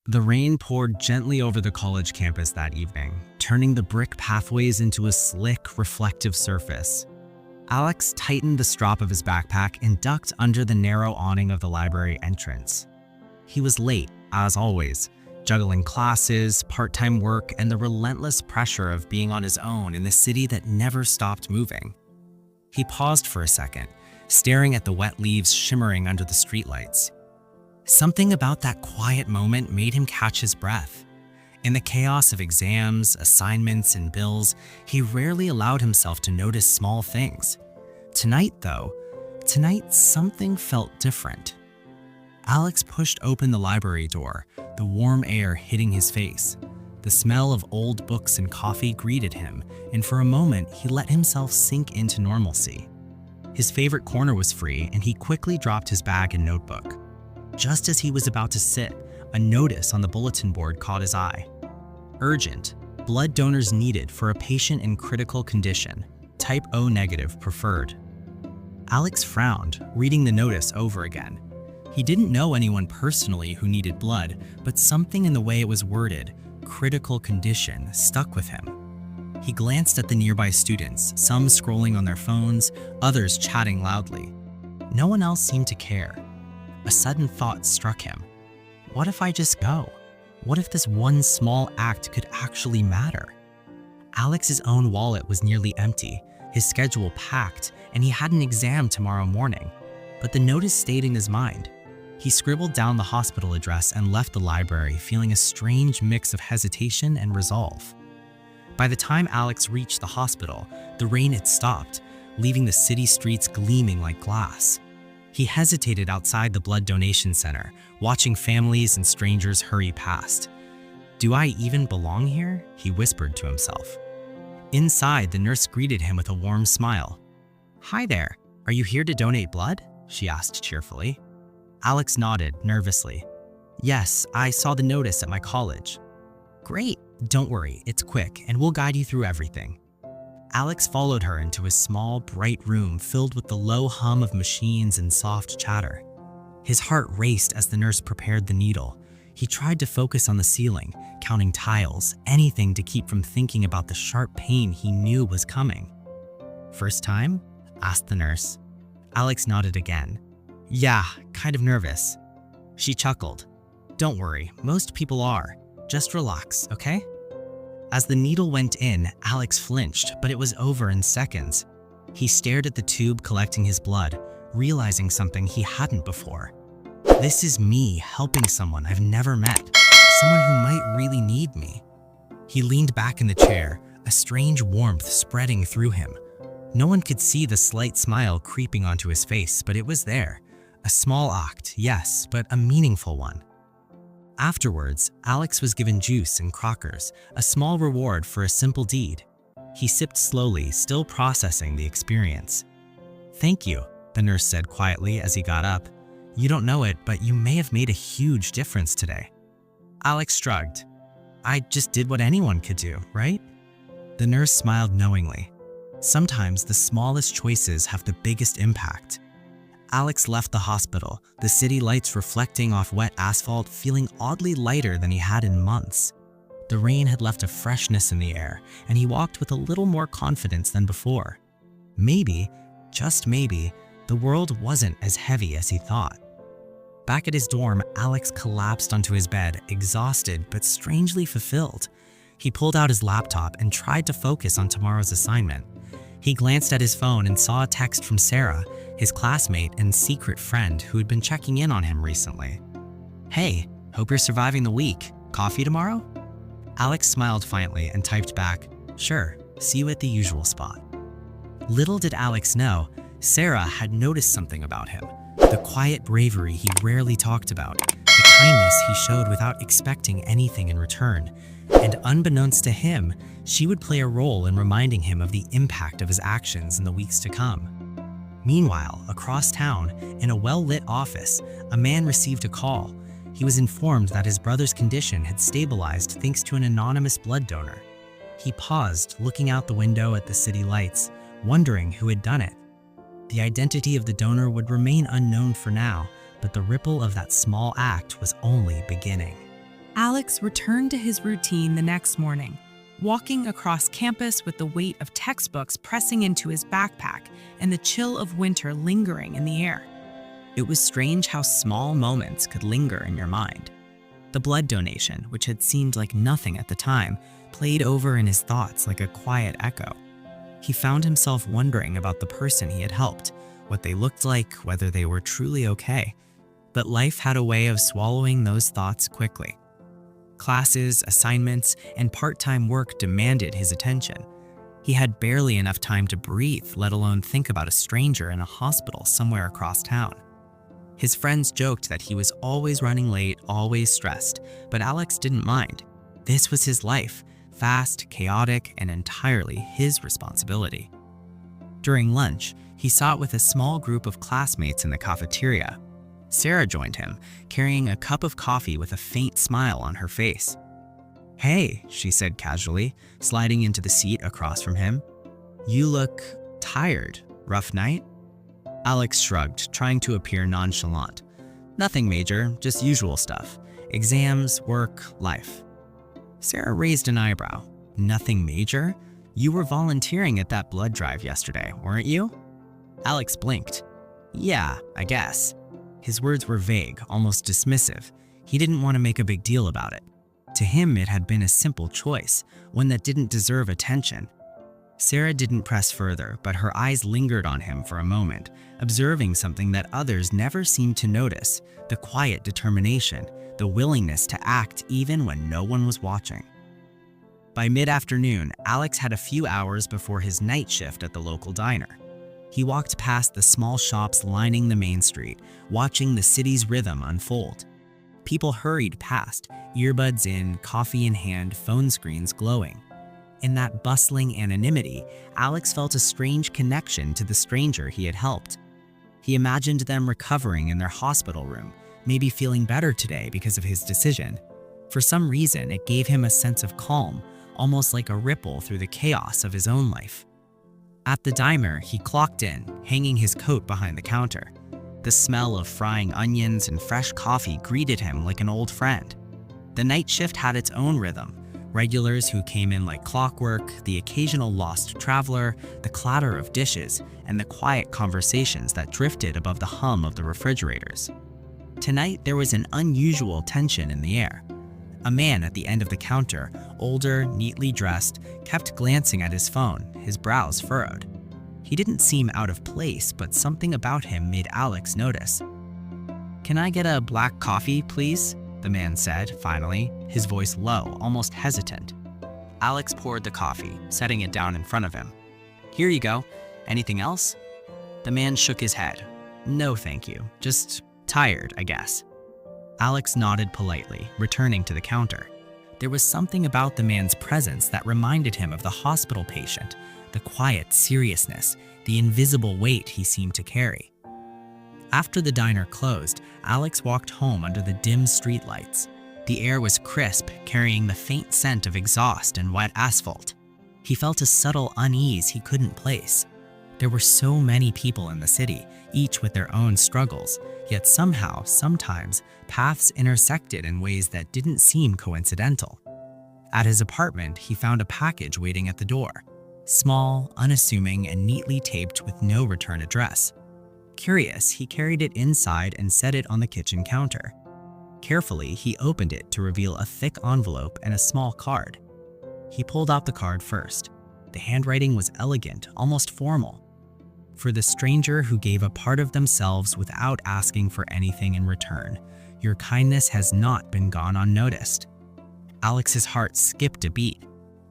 The rain poured gently over the college campus that evening, turning the brick pathways into a slick, reflective surface. Alex tightened the strap of his backpack and ducked under the narrow awning of the library entrance. He was late, as always, juggling classes, part-time work, and the relentless pressure of being on his own in the city that never stopped moving. He paused for a second, staring at the wet leaves shimmering under the streetlights. Something about that quiet moment made him catch his breath. In the chaos of exams, assignments, and bills, he rarely allowed himself to notice small things. Tonight, something felt different. Alex pushed open the library door, the warm air hitting his face. The smell of old books and coffee greeted him, and for a moment, he let himself sink into normalcy. His favorite corner was free, and he quickly dropped his bag and notebook. Just as he was about to sit, a notice on the bulletin board caught his eye. Urgent. Blood donors needed for a patient in critical condition. Type O negative preferred. Alex frowned, reading the notice over again. He didn't know anyone personally who needed blood, but something in the way it was worded, critical condition, stuck with him. He glanced at the nearby students, some scrolling on their phones, others chatting loudly. No one else seemed to care. A sudden thought struck him. What if I just go? What if this one small act could actually matter? Alex's own wallet was nearly empty, his schedule packed, and he had an exam tomorrow morning. But the notice stayed in his mind. He scribbled down the hospital address and left the library, feeling a strange mix of hesitation and resolve. By the time Alex reached the hospital, the rain had stopped, leaving the city streets gleaming like glass. He hesitated outside the blood donation center, watching families and strangers hurry past. "Do I even belong here?" he whispered to himself. Inside, the nurse greeted him with a warm smile. "Hi there, are you here to donate blood?" she asked cheerfully. Alex nodded nervously. "Yes, I saw the notice at my college." "Great, don't worry, it's quick and we'll guide you through everything." Alex followed her into a small, bright room filled with the low hum of machines and soft chatter. His heart raced as the nurse prepared the needle. He tried to focus on the ceiling, counting tiles, anything to keep from thinking about the sharp pain he knew was coming. "First time?" asked the nurse. Alex nodded again. "Yeah, kind of nervous." She chuckled. "Don't worry, most people are. Just relax, okay?" As the needle went in, Alex flinched, but it was over in seconds. He stared at the tube collecting his blood, realizing something he hadn't before. This is me helping someone I've never met, someone who might really need me. He leaned back in the chair, a strange warmth spreading through him. No one could see the slight smile creeping onto his face, but it was there. A small act, yes, but a meaningful one. Afterwards, Alex was given juice and crackers, a small reward for a simple deed. He sipped slowly, still processing the experience. "Thank you," the nurse said quietly as he got up. "You don't know it, but you may have made a huge difference today." Alex shrugged. "I just did what anyone could do, right?" The nurse smiled knowingly. Sometimes the smallest choices have the biggest impact. Alex left the hospital, the city lights reflecting off wet asphalt, feeling oddly lighter than he had in months. The rain had left a freshness in the air, and he walked with a little more confidence than before. Maybe, just maybe, the world wasn't as heavy as he thought. Back at his dorm, Alex collapsed onto his bed, exhausted but strangely fulfilled. He pulled out his laptop and tried to focus on tomorrow's assignment. He glanced at his phone and saw a text from Sarah, his classmate and secret friend who had been checking in on him recently. "Hey, hope you're surviving the week. Coffee tomorrow?" Alex smiled faintly and typed back, "Sure, see you at the usual spot." Little did Alex know, Sarah had noticed something about him. The quiet bravery he rarely talked about, the kindness he showed without expecting anything in return. And unbeknownst to him, she would play a role in reminding him of the impact of his actions in the weeks to come. Meanwhile, across town, in a well-lit office, a man received a call. He was informed that his brother's condition had stabilized thanks to an anonymous blood donor. He paused, looking out the window at the city lights, wondering who had done it. The identity of the donor would remain unknown for now, but the ripple of that small act was only beginning. Alex returned to his routine the next morning, walking across campus with the weight of textbooks pressing into his backpack and the chill of winter lingering in the air. It was strange how small moments could linger in your mind. The blood donation, which had seemed like nothing at the time, played over in his thoughts like a quiet echo. He found himself wondering about the person he had helped, what they looked like, whether they were truly okay. But life had a way of swallowing those thoughts quickly. Classes, assignments, and part-time work demanded his attention. He had barely enough time to breathe, let alone think about a stranger in a hospital somewhere across town. His friends joked that he was always running late, always stressed, but Alex didn't mind. This was his life, fast, chaotic, and entirely his responsibility. During lunch, he sat with a small group of classmates in the cafeteria. Sarah joined him, carrying a cup of coffee with a faint smile on her face. "Hey," she said casually, sliding into the seat across from him. "You look tired. Rough night?" Alex shrugged, trying to appear nonchalant. "Nothing major, just usual stuff. Exams, work, life." Sarah raised an eyebrow. "Nothing major? You were volunteering at that blood drive yesterday, weren't you?" Alex blinked. "Yeah, I guess." His words were vague, almost dismissive. He didn't want to make a big deal about it. To him, it had been a simple choice, one that didn't deserve attention. Sarah didn't press further, but her eyes lingered on him for a moment, observing something that others never seemed to notice: the quiet determination, the willingness to act even when no one was watching. By mid-afternoon, Alex had a few hours before his night shift at the local diner. He walked past the small shops lining the main street, watching the city's rhythm unfold. People hurried past, earbuds in, coffee in hand, phone screens glowing. In that bustling anonymity, Alex felt a strange connection to the stranger he had helped. He imagined them recovering in their hospital room, maybe feeling better today because of his decision. For some reason, it gave him a sense of calm, almost like a ripple through the chaos of his own life. At the diner, he clocked in, hanging his coat behind the counter. The smell of frying onions and fresh coffee greeted him like an old friend. The night shift had its own rhythm: regulars who came in like clockwork, the occasional lost traveler, the clatter of dishes, and the quiet conversations that drifted above the hum of the refrigerators. Tonight, there was an unusual tension in the air. A man at the end of the counter, older, neatly dressed, kept glancing at his phone, his brows furrowed. He didn't seem out of place, but something about him made Alex notice. "Can I get a black coffee, please?" the man said, finally, his voice low, almost hesitant. Alex poured the coffee, setting it down in front of him. "Here you go. Anything else?" The man shook his head. "No, thank you. Just tired, I guess." Alex nodded politely, returning to the counter. There was something about the man's presence that reminded him of the hospital patient, the quiet seriousness, the invisible weight he seemed to carry. After the diner closed, Alex walked home under the dim streetlights. The air was crisp, carrying the faint scent of exhaust and wet asphalt. He felt a subtle unease he couldn't place. There were so many people in the city, each with their own struggles, yet somehow, sometimes, paths intersected in ways that didn't seem coincidental. At his apartment, he found a package waiting at the door. Small, unassuming, and neatly taped with no return address. Curious, he carried it inside and set it on the kitchen counter. Carefully, he opened it to reveal a thick envelope and a small card. He pulled out the card first. The handwriting was elegant, almost formal. "For the stranger who gave a part of themselves without asking for anything in return, your kindness has not been gone unnoticed." Alex's heart skipped a beat.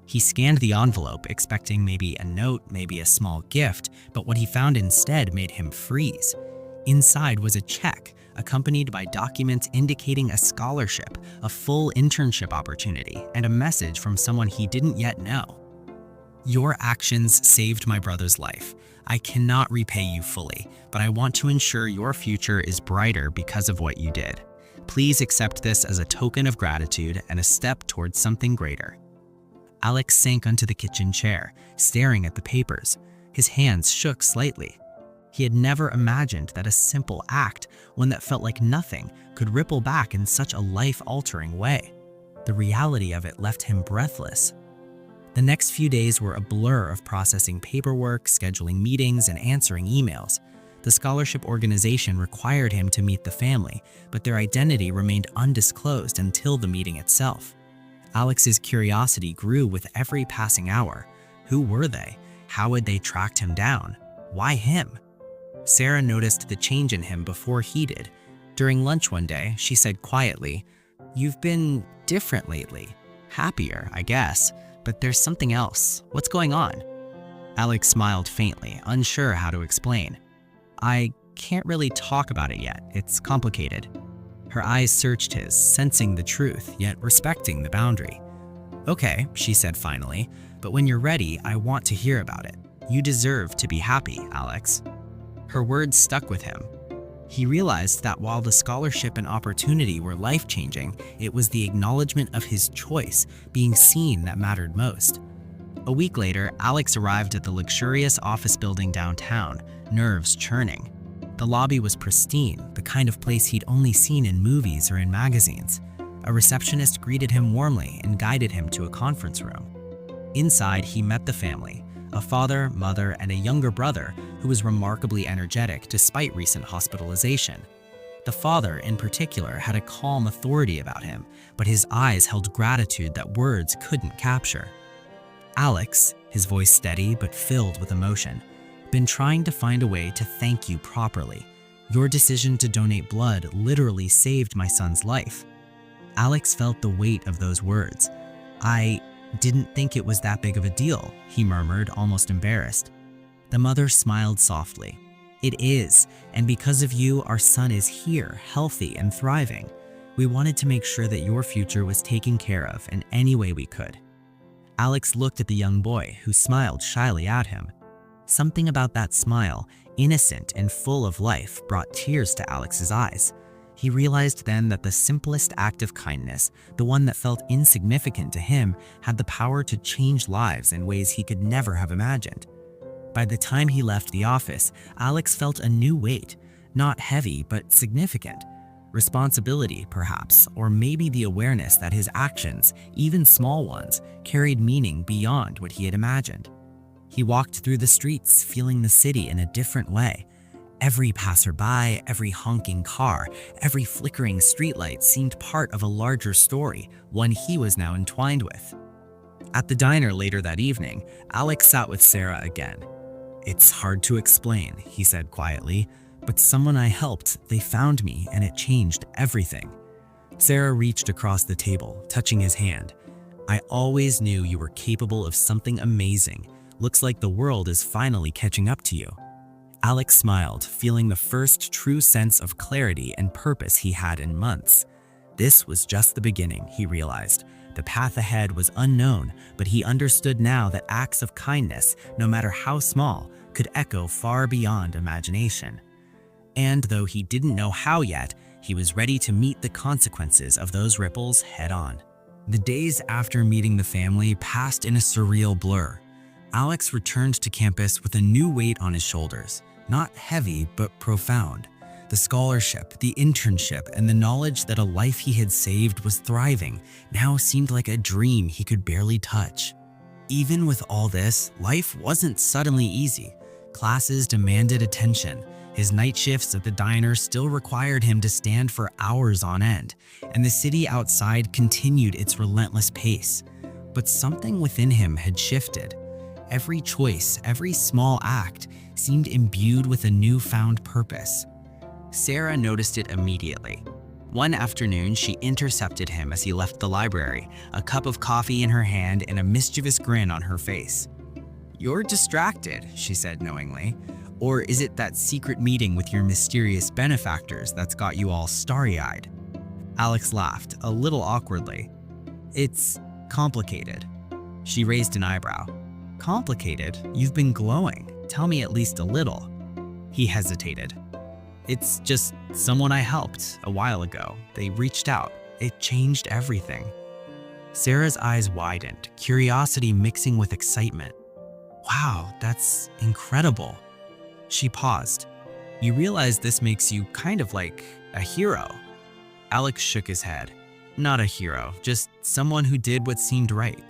He scanned the envelope, expecting maybe a note, maybe a small gift, but what he found instead made him freeze. Inside was a check, accompanied by documents indicating a scholarship, a full internship opportunity, and a message from someone he didn't yet know. "Your actions saved my brother's life. I cannot repay you fully, but I want to ensure your future is brighter because of what you did. Please accept this as a token of gratitude and a step towards something greater." Alex sank onto the kitchen chair, staring at the papers. His hands shook slightly. He had never imagined that a simple act, one that felt like nothing, could ripple back in such a life-altering way. The reality of it left him breathless. The next few days were a blur of processing paperwork, scheduling meetings, and answering emails. The scholarship organization required him to meet the family, but their identity remained undisclosed until the meeting itself. Alex's curiosity grew with every passing hour. Who were they? How had they tracked him down? Why him? Sarah noticed the change in him before he did. During lunch one day, she said quietly, "You've been different lately. Happier, I guess. But there's something else. What's going on?" Alex smiled faintly, unsure how to explain. "I can't really talk about it yet. It's complicated." Her eyes searched his, sensing the truth, yet respecting the boundary. "Okay," she said finally, "but when you're ready, I want to hear about it. You deserve to be happy, Alex." Her words stuck with him. He realized that while the scholarship and opportunity were life-changing, it was the acknowledgement of his choice, being seen, that mattered most. A week later, Alex arrived at the luxurious office building downtown, nerves churning. The lobby was pristine, the kind of place he'd only seen in movies or in magazines. A receptionist greeted him warmly and guided him to a conference room. Inside, he met the family, a father, mother, and a younger brother who was remarkably energetic despite recent hospitalization. The father, in particular, had a calm authority about him, but his eyes held gratitude that words couldn't capture. "Alex," his voice steady but filled with emotion, "been trying to find a way to thank you properly. Your decision to donate blood literally saved my son's life." Alex felt the weight of those words. "I didn't think it was that big of a deal," he murmured, almost embarrassed. The mother smiled softly. "It is, and because of you, our son is here, healthy and thriving. We wanted to make sure that your future was taken care of in any way we could." Alex looked at the young boy, who smiled shyly at him. Something about that smile, innocent and full of life, brought tears to Alex's eyes. He realized then that the simplest act of kindness, the one that felt insignificant to him, had the power to change lives in ways he could never have imagined. By the time he left the office, Alex felt a new weight, not heavy but significant. Responsibility, perhaps, or maybe the awareness that his actions, even small ones, carried meaning beyond what he had imagined. He walked through the streets, feeling the city in a different way. Every passerby, every honking car, every flickering streetlight seemed part of a larger story, one he was now entwined with. At the diner later that evening, Alex sat with Sarah again. "It's hard to explain," he said quietly, "but someone I helped, they found me and it changed everything." Sarah reached across the table, touching his hand. "I always knew you were capable of something amazing. Looks like the world is finally catching up to you." Alex smiled, feeling the first true sense of clarity and purpose he had in months. This was just the beginning, he realized. The path ahead was unknown, but he understood now that acts of kindness, no matter how small, could echo far beyond imagination. And though he didn't know how yet, he was ready to meet the consequences of those ripples head on. The days after meeting the family passed in a surreal blur. Alex returned to campus with a new weight on his shoulders, not heavy but profound. The scholarship, the internship, and the knowledge that a life he had saved was thriving now seemed like a dream he could barely touch. Even with all this, life wasn't suddenly easy. Classes demanded attention. His night shifts at the diner still required him to stand for hours on end, and the city outside continued its relentless pace. But something within him had shifted. Every choice, every small act, seemed imbued with a newfound purpose. Sarah noticed it immediately. One afternoon, she intercepted him as he left the library, a cup of coffee in her hand and a mischievous grin on her face. "You're distracted," she said knowingly. "Or is it that secret meeting with your mysterious benefactors that's got you all starry-eyed?" Alex laughed, a little awkwardly. "It's complicated." She raised an eyebrow. "Complicated? You've been glowing. Tell me at least a little." He hesitated. "It's just someone I helped a while ago. They reached out. It changed everything." Sarah's eyes widened, curiosity mixing with excitement. "Wow, that's incredible." She paused. "You realize this makes you kind of like a hero?" Alex shook his head. Not a hero, just someone who did what seemed right.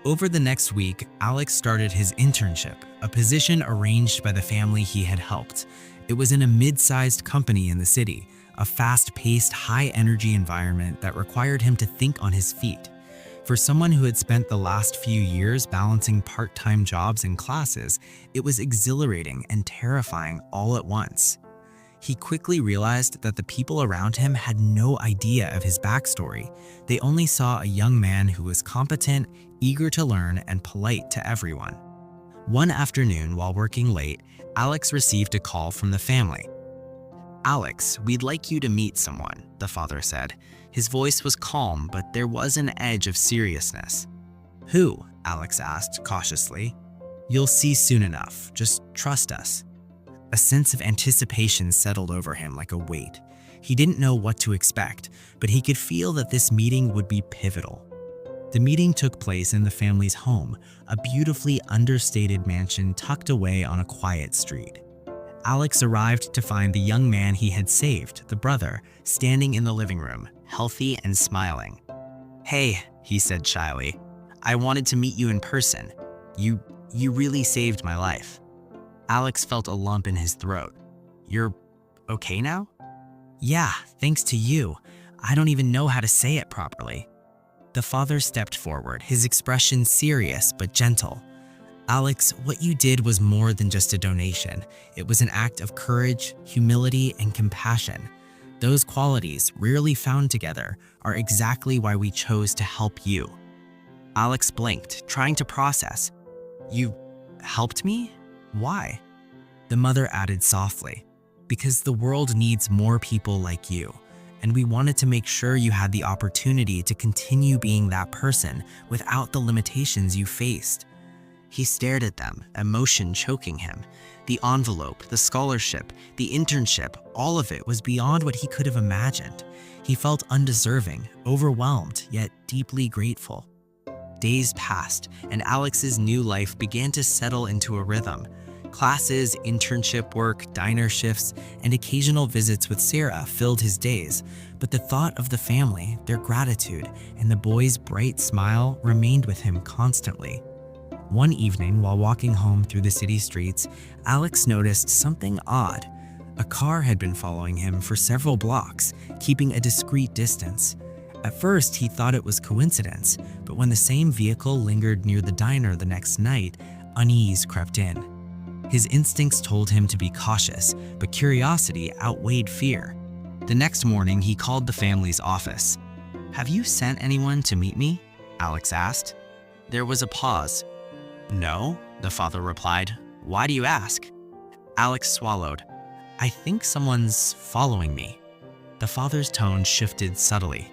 Over the next week, Alex started his internship, a position arranged by the family he had helped. It was in a mid-sized company in the city, a fast-paced, high-energy environment that required him to think on his feet. For someone who had spent the last few years balancing part-time jobs and classes, it was exhilarating and terrifying all at once. He quickly realized that the people around him had no idea of his backstory. They only saw a young man who was competent, eager to learn, and polite to everyone. One afternoon, while working late, Alex received a call from the family. "Alex, we'd like you to meet someone," the father said. His voice was calm, but there was an edge of seriousness. "Who?" Alex asked cautiously. "You'll see soon enough. Just trust us." A sense of anticipation settled over him like a weight. He didn't know what to expect, but he could feel that this meeting would be pivotal. The meeting took place in the family's home, a beautifully understated mansion tucked away on a quiet street. Alex arrived to find the young man he had saved, the brother, standing in the living room, healthy and smiling. "Hey," he said shyly, "I wanted to meet you in person. You really saved my life." Alex felt a lump in his throat. "You're okay now?" "Yeah, thanks to you. I don't even know how to say it properly." The father stepped forward, his expression serious but gentle. "Alex, what you did was more than just a donation. It was an act of courage, humility, and compassion. Those qualities, rarely found together, are exactly why we chose to help you." Alex blinked, trying to process. "You helped me? Why?" The mother added softly, "Because the world needs more people like you, and we wanted to make sure you had the opportunity to continue being that person without the limitations you faced." He stared at them, emotion choking him. The envelope, the scholarship, the internship, all of it was beyond what he could have imagined. He felt undeserving, overwhelmed, yet deeply grateful. Days passed, and Alex's new life began to settle into a rhythm. Classes, internship work, diner shifts, and occasional visits with Sarah filled his days, but the thought of the family, their gratitude, and the boy's bright smile remained with him constantly. One evening, while walking home through the city streets, Alex noticed something odd. A car had been following him for several blocks, keeping a discreet distance. At first, he thought it was coincidence, but when the same vehicle lingered near the diner the next night, unease crept in. His instincts told him to be cautious, but curiosity outweighed fear. The next morning, he called the family's office. "Have you sent anyone to meet me?" Alex asked. There was a pause. "No," the father replied. "Why do you ask?" Alex swallowed. "I think someone's following me." The father's tone shifted subtly.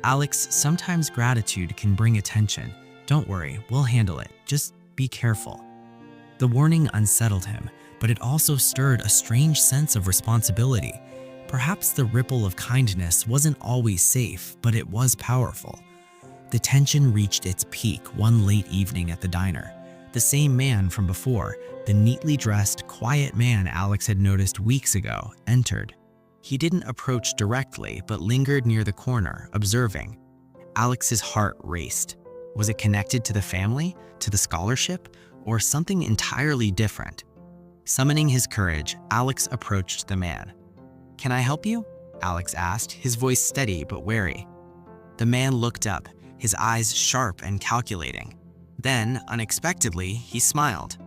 "Alex, sometimes gratitude can bring attention. Don't worry, we'll handle it. Just be careful." The warning unsettled him, but it also stirred a strange sense of responsibility. Perhaps the ripple of kindness wasn't always safe, but it was powerful. The tension reached its peak one late evening at the diner. The same man from before, the neatly dressed, quiet man Alex had noticed weeks ago, entered. He didn't approach directly, but lingered near the corner, observing. Alex's heart raced. Was it connected to the family, to the scholarship, or something entirely different? Summoning his courage, Alex approached the man. "Can I help you?" Alex asked, his voice steady but wary. The man looked up, his eyes sharp and calculating. Then, unexpectedly, he smiled.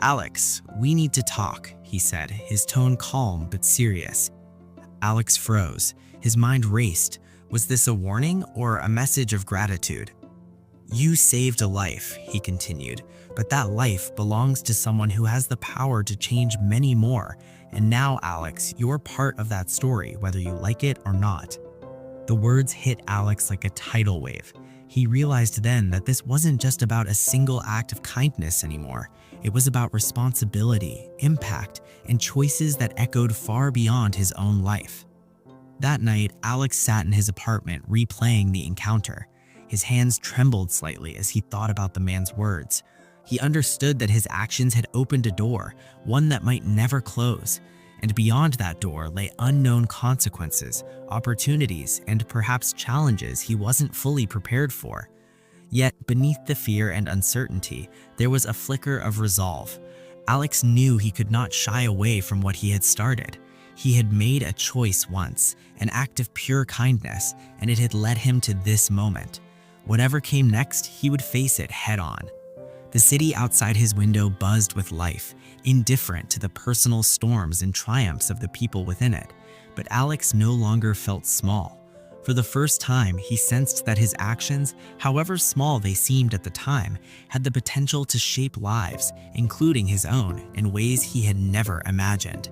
"Alex, we need to talk," he said, his tone calm but serious. Alex froze. His mind raced. Was this a warning or a message of gratitude? "You saved a life," he continued, "but that life belongs to someone who has the power to change many more. And now, Alex, you're part of that story, whether you like it or not." The words hit Alex like a tidal wave. He realized then that this wasn't just about a single act of kindness anymore. It was about responsibility, impact, and choices that echoed far beyond his own life. That night, Alex sat in his apartment replaying the encounter. His hands trembled slightly as he thought about the man's words. He understood that his actions had opened a door, one that might never close. and beyond that door lay unknown consequences, opportunities, and perhaps challenges he wasn't fully prepared for. Yet, beneath the fear and uncertainty, there was a flicker of resolve. Alex knew he could not shy away from what he had started. He had made a choice once, an act of pure kindness, and it had led him to this moment. Whatever came next, he would face it head-on. The city outside his window buzzed with life, indifferent to the personal storms and triumphs of the people within it. But Alex no longer felt small. For the first time, he sensed that his actions, however small they seemed at the time, had the potential to shape lives, including his own, in ways he had never imagined.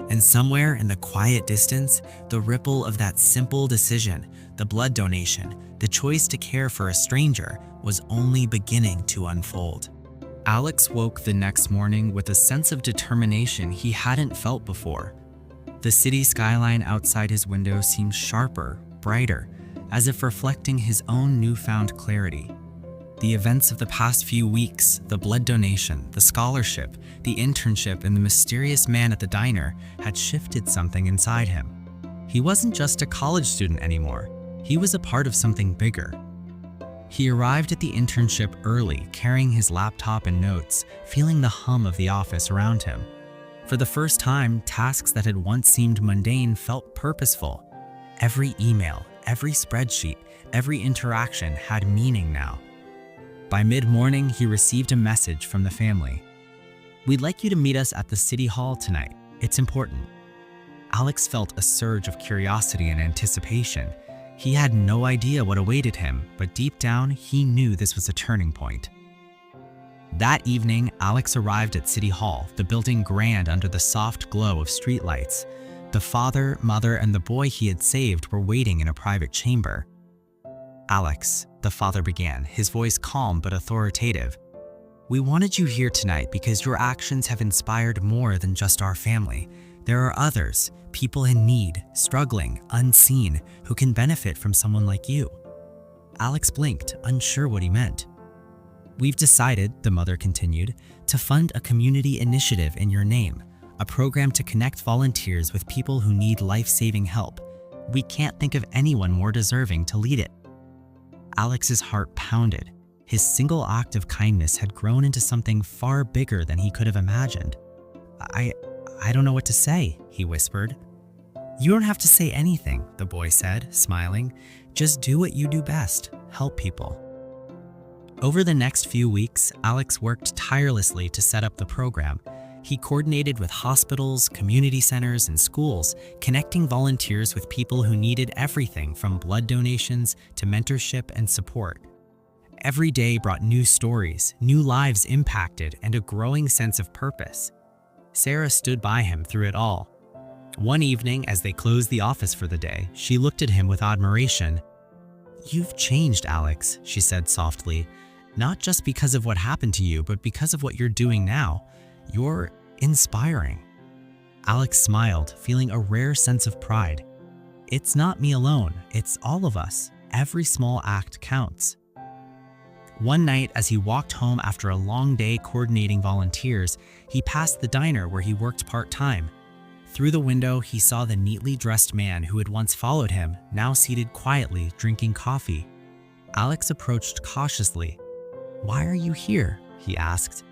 And somewhere in the quiet distance, the ripple of that simple decision, the blood donation, the choice to care for a stranger, was only beginning to unfold. Alex woke the next morning with a sense of determination he hadn't felt before. The city skyline outside his window seemed sharper, brighter, as if reflecting his own newfound clarity. The events of the past few weeks, the blood donation, the scholarship, the internship, and the mysterious man at the diner had shifted something inside him. He wasn't just a college student anymore. He was a part of something bigger. He arrived at the internship early, carrying his laptop and notes, feeling the hum of the office around him. For the first time, tasks that had once seemed mundane felt purposeful. Every email, every spreadsheet, every interaction had meaning now. By mid-morning, he received a message from the family. "We'd like you to meet us at the city hall tonight. It's important." Alex felt a surge of curiosity and anticipation. He had no idea what awaited him, but deep down, he knew this was a turning point. That evening, Alex arrived at City Hall, the building grand under the soft glow of streetlights. The father, mother, and the boy he had saved were waiting in a private chamber. "Alex," the father began, his voice calm but authoritative, "we wanted you here tonight because your actions have inspired more than just our family. There are others, people in need, struggling, unseen, who can benefit from someone like you." Alex blinked, unsure what he meant. "We've decided," the mother continued, "to fund a community initiative in your name, a program to connect volunteers with people who need life-saving help. We can't think of anyone more deserving to lead it." Alex's heart pounded. His single act of kindness had grown into something far bigger than he could have imagined. I don't know what to say," he whispered. "You don't have to say anything," the boy said, smiling. "Just do what you do best, help people." Over the next few weeks, Alex worked tirelessly to set up the program. He coordinated with hospitals, community centers, and schools, connecting volunteers with people who needed everything from blood donations to mentorship and support. Every day brought new stories, new lives impacted, and a growing sense of purpose. Sarah stood by him through it all. One evening, as they closed the office for the day, she looked at him with admiration. "You've changed, Alex," she said softly, "not just because of what happened to you, but because of what you're doing now. You're inspiring." Alex smiled, feeling a rare sense of pride. "It's not me alone, it's all of us. Every small act counts." One night, as he walked home after a long day coordinating volunteers, he passed the diner where he worked part-time. Through the window, he saw the neatly dressed man who had once followed him, now seated quietly, drinking coffee. Alex approached cautiously. "Why are you here?" he asked.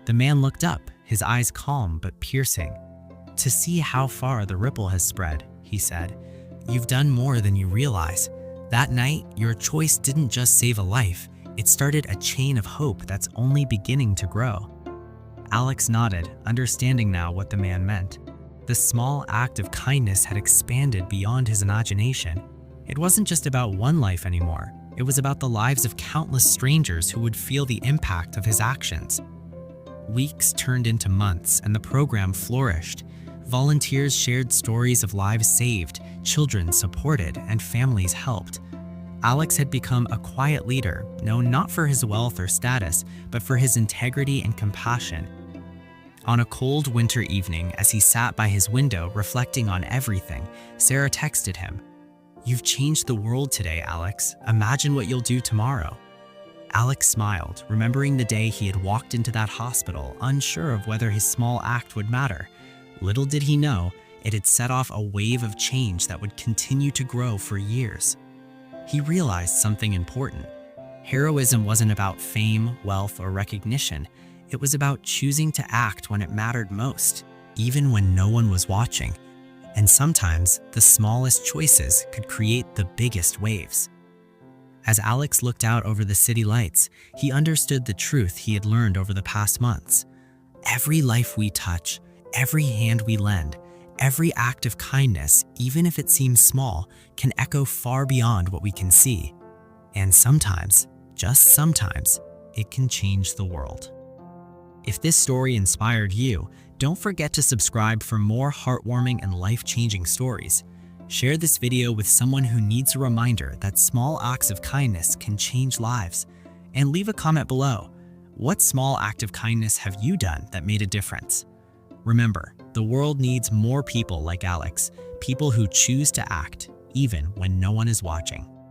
The man looked up, his eyes calm but piercing. "To see how far the ripple has spread," he said. "You've done more than you realize. That night, your choice didn't just save a life. It started a chain of hope that's only beginning to grow." Alex nodded, understanding now what the man meant. The small act of kindness had expanded beyond his imagination. It wasn't just about one life anymore. It was about the lives of countless strangers who would feel the impact of his actions. Weeks turned into months, and the program flourished. Volunteers shared stories of lives saved, children supported, and families helped. Alex had become a quiet leader, known not for his wealth or status, but for his integrity and compassion. On a cold winter evening, as he sat by his window reflecting on everything, Sarah texted him, "You've changed the world today, Alex. Imagine what you'll do tomorrow." Alex smiled, remembering the day he had walked into that hospital, unsure of whether his small act would matter. Little did he know, it had set off a wave of change that would continue to grow for years. He realized something important. Heroism wasn't about fame, wealth, or recognition. It was about choosing to act when it mattered most, even when no one was watching. And sometimes, the smallest choices could create the biggest waves. As Alex looked out over the city lights, he understood the truth he had learned over the past months. Every life we touch, every hand we lend, every act of kindness, even if it seems small, can echo far beyond what we can see. And sometimes, just sometimes, it can change the world. If this story inspired you, don't forget to subscribe for more heartwarming and life-changing stories. Share this video with someone who needs a reminder that small acts of kindness can change lives. And leave a comment below. What small act of kindness have you done that made a difference? Remember, the world needs more people like Alex, people who choose to act, even when no one is watching.